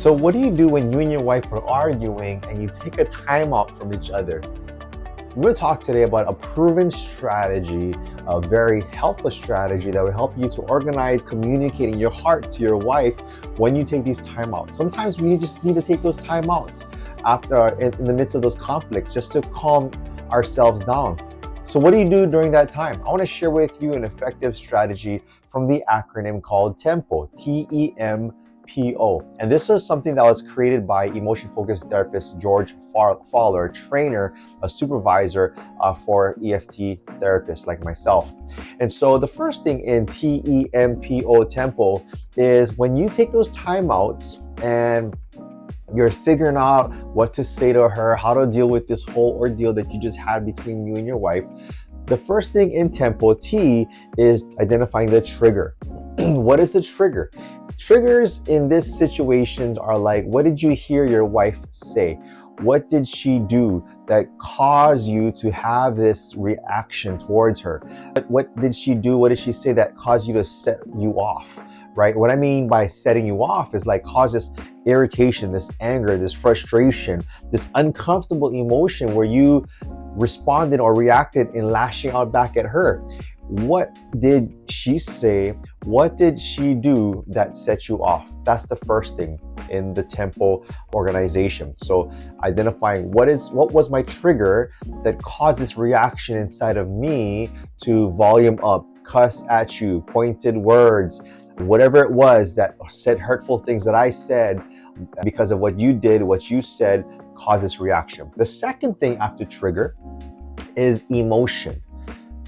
So what do you do when you and your wife are arguing and you take a timeout from each other? We're going to talk today about a proven strategy, a very helpful strategy that will help you to organize communicating your heart to your wife when you take these timeouts. Sometimes we just need to take those timeouts in the midst of those conflicts just to calm ourselves down. So what do you do during that time? I want to share with you an effective strategy from the acronym called TEMPO, TEMPO. And this was something that was created by emotion-focused therapist George Fowler, trainer, a supervisor for EFT therapists like myself. And so the first thing in TEMPO, TEMPO, is when you take those timeouts and you're figuring out what to say to her, how to deal with this whole ordeal that you just had between you and your wife. The first thing in TEMPO, T, is identifying the trigger. What is the trigger? Triggers in these situations are like, what did you hear your wife say? What did she do that caused you to have this reaction towards her? What did she do? What did she say that caused you to set you off, right? What I mean by setting you off is like cause this irritation, this anger, this frustration, this uncomfortable emotion where you responded or reacted in lashing out back at her. What did she say? What did she do that set you off? That's the first thing in the TEMPO organization. So identifying what was my trigger that caused this reaction inside of me to volume up, cuss at you, pointed words, whatever it was that said hurtful things that I said because of what you did, what you said caused this reaction. The second thing after trigger is emotion.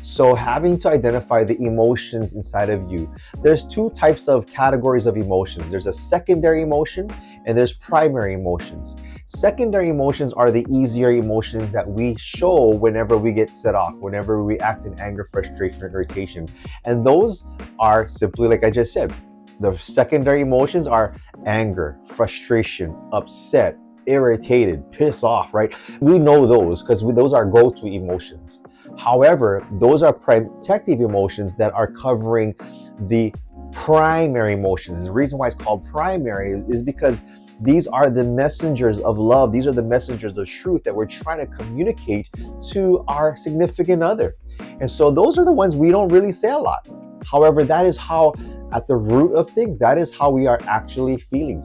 So having to identify the emotions inside of you. There's two types of categories of emotions. There's a secondary emotion and there's primary emotions. Secondary emotions are the easier emotions that we show whenever we get set off, whenever we react in anger, frustration, or irritation. And those are simply, like I just said, the secondary emotions are anger, frustration, upset, irritated, piss off, right? We know those because those are go-to emotions. However, those are protective emotions that are covering the primary emotions. The reason why it's called primary is because these are the messengers of love. These are the messengers of truth that we're trying to communicate to our significant other. And so those are the ones we don't really say a lot. However, that is how, at the root of things, that is how we are actually feeling.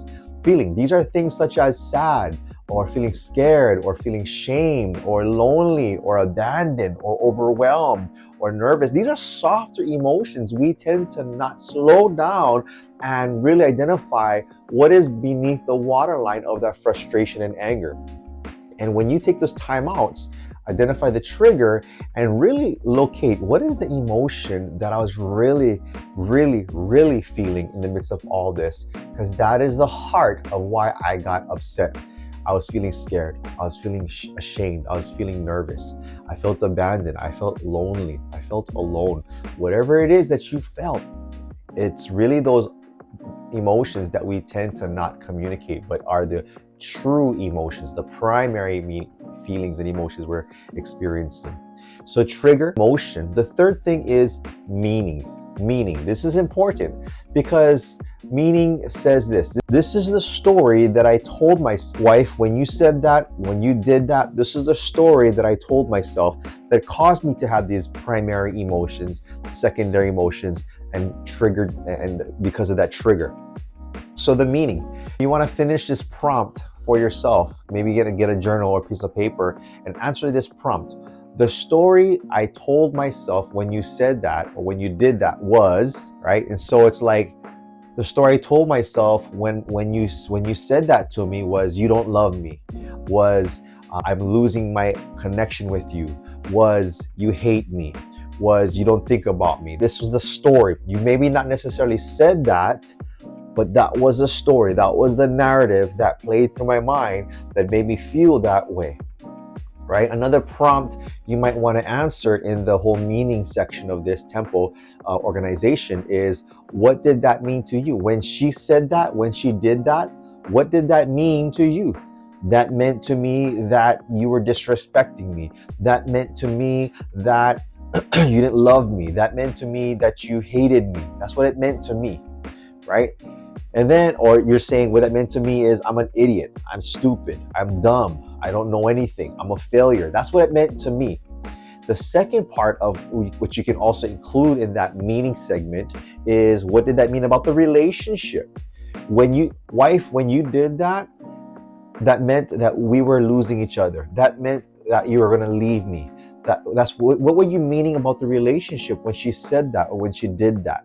These are things such as sad, or feeling scared, or feeling shamed, or lonely, or abandoned, or overwhelmed, or nervous. These are softer emotions. We tend to not slow down and really identify what is beneath the waterline of that frustration and anger. And when you take those timeouts, identify the trigger and really locate what is the emotion that I was really feeling in the midst of all this, because that is the heart of why I got upset. I was feeling scared. I was feeling ashamed. I was feeling nervous. I felt abandoned. I felt lonely. I felt alone. Whatever it is that you felt, it's really those emotions that we tend to not communicate, but are the true emotions, the primary feelings and emotions we're experiencing. So trigger, emotion. The third thing is meaning. This is important because meaning says this. This is the story that I told my wife when you said that, when you did that. This is the story that I told myself that caused me to have these primary emotions, secondary emotions, and triggered, and because of that trigger. So the meaning. You want to finish this prompt for yourself. Maybe get a journal or a piece of paper and answer this prompt. The story I told myself when you said that or when you did that was, right? And so it's like the story I told myself when you said that to me was, you don't love me, was I'm losing my connection with you, was you hate me, was you don't think about me. This was the story. You maybe not necessarily said that, but that was the story. That was the narrative that played through my mind that made me feel that way. Right? Another prompt you might want to answer in the whole meaning section of this TEMPO organization is, what did that mean to you? When she said that, when she did that, what did that mean to you? That meant to me that you were disrespecting me. That meant to me that you didn't love me. That meant to me that you hated me. That's what it meant to me, right? And then, or you're saying what that meant to me is I'm an idiot, I'm stupid, I'm dumb, I don't know anything, I'm a failure. That's what it meant to me. The second part of which you can also include in that meaning segment is what did that mean about the relationship? When you did that, that meant that we were losing each other. That meant that you were going to leave me. That's what were you meaning about the relationship when she said that or when she did that?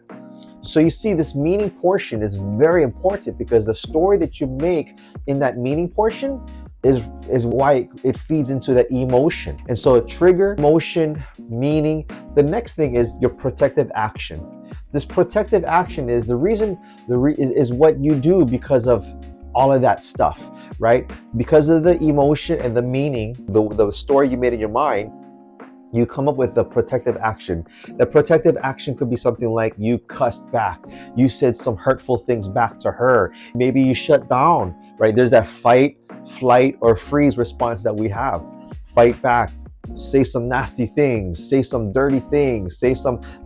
So you see, this meaning portion is very important because the story that you make in that meaning portion is why it feeds into that emotion. And so trigger, emotion, meaning. The next thing is your protective action. This protective action is the reason, is what you do because of all of that stuff, right? Because of the emotion and the meaning, the story you made in your mind, you come up with the protective action. The protective action could be something like you cussed back, you said some hurtful things back to her, maybe you shut down, right? There's that fight, flight, or freeze response that we have. Fight back, say some nasty things, say some dirty things,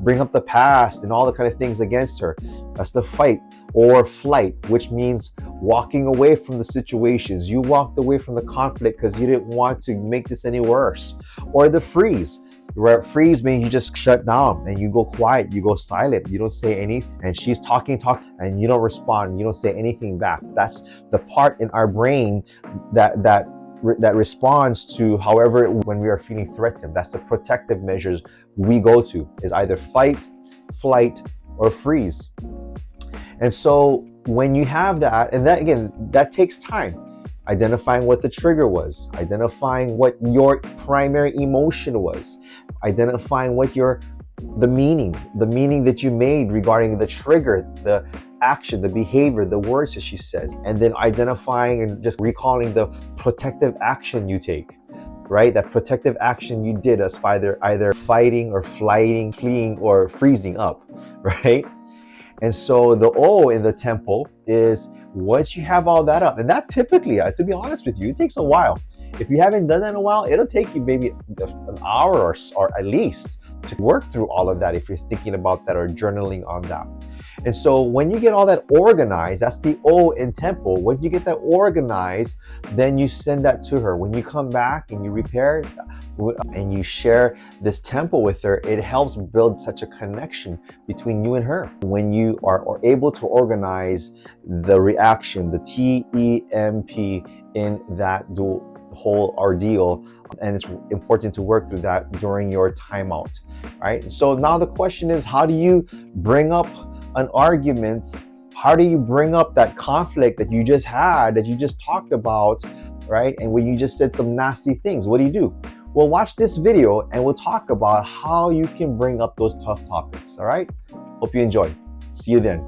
bring up the past and all the kind of things against her. That's the fight. Or flight, which means walking away from the situations. You walked away from the conflict because you didn't want to make this any worse. Or the freeze, where freeze means you just shut down and you go quiet, you go silent, you don't say anything, and she's talking, and you don't respond, you don't say anything back. That's the part in our brain that responds to however when we are feeling threatened. That's the protective measures we go to, is either fight, flight, or freeze. And so when you have that, and that again, that takes time. Identifying what the trigger was, identifying what your primary emotion was, identifying what the meaning that you made regarding the trigger, the action, the behavior, the words that she says, and then identifying and just recalling the protective action you take, right? That protective action you did as either fighting or flighting, fleeing, or freezing up, right? And so the O in the tempo is once you have all that up, and that typically, to be honest with you, it takes a while. If you haven't done that in a while, it'll take you maybe an hour or at least to work through all of that if you're thinking about that or journaling on that. And so when you get all that organized, that's the O in tempo. When you get that organized, then you send that to her. When you come back and you repair and you share this tempo with her, it helps build such a connection between you and her. When you are able to organize the reaction, the TEMP in that whole ordeal, and it's important to work through that during your timeout, right? So now the question is, how do you bring up an argument? How do you bring up that conflict that you just had, that you just talked about, right? And when you just said some nasty things, what do you do? Well, watch this video and we'll talk about how you can bring up those tough topics, all right? Hope you enjoy. See you then.